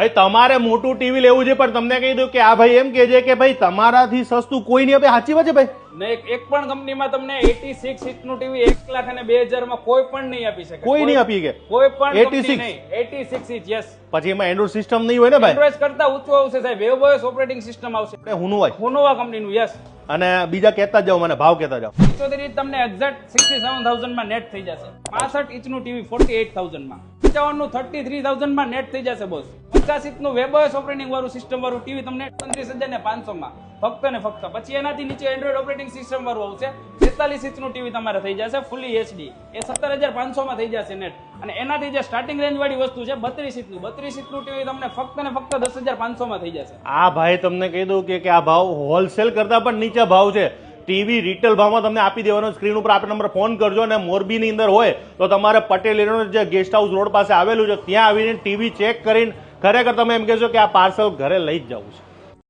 ભાઈ તમારે મોટું ટીવી લેવું છે પણ તમને કહી દઉં કે આ ભાઈ એમ કહે છે કે ભાઈ તમારાથી સસ્તું કોઈ નહીં આપે. સાચી વાત છે ભાઈ? ને એક પણ કંપનીમાં તમને 86 ઇંચનું ટીવી 1,02,000 માં કોઈ પણ નહીં આપી શકે. કોઈ નહીં આપી કે કોઈ પણ 86 નહીં. 86 ઇંચ, યસ. પછી એમાં એન્ડ્રોઇડ સિસ્ટમ નહીં હોય ને ભાઈ? એન્ડ્રોઇડ કરતા ઊંચું આવશે સાહેબ. વેવઓએસ ઓપરેટિંગ સિસ્ટમ આવશે. આપણે હુનવાય હોનોવા કંપનીનું, યસ. અને બીજા કહેતા જાઓ, મને ભાવ કહેતા જાઓ. 75 ઇંચ તમને એક્ઝેક્ટ 67,000 માં નેટ થઈ જશે. 65 ઇંચનું ટીવી 48,000 માં. 55 નું 33,000 માં નેટ થઈ જશે બોસ. 50 ઇંચનું વેબઓએસ ઓપરેટિંગ વાળું સિસ્ટમ વાળું ટીવી તમને 29,500 માં ફક્ત ને ફક્ત. પછી એનાથી નીચે એન્ડ્રોઇડ ઓપરેટિંગ સિસ્ટમ વાળું આવશે. 43 ઇંચનું ટીવી તમારે થઈ જશે ફૂલી એચડી. એ 17,500 માં થઈ જશે નેટ. અને એનાથી જે સ્ટાર્ટિંગ રેન્જ વાળી વસ્તુ છે 32 ઇંચનું. 32 ઇંચનું ટીવી તમને ફક્ત ને ફક્ત 10,500 માં થઈ જશે. આ ભાઈ તમને કહી દઉં કે આ ભાવ હોલસેલ કરતા પણ નીચા ભાવ છે. ટીવી રિટેલ ભાવમાં તમને આપી દેવાનો. સ્ક્રીન ઉપર આપણા નંબર ફોન કરજો. અને મોરબીની અંદર હોય તો તમારે પટેલ એરિયાનો જે ગેસ્ટ હાઉસ રોડ પાસે આવેલું છે ત્યાં આવીને ટીવી ચેક કરીને ખરેખર તમે એમ કહેશો કે આ પાર્સલ ઘરે લઈ જ જવું છે.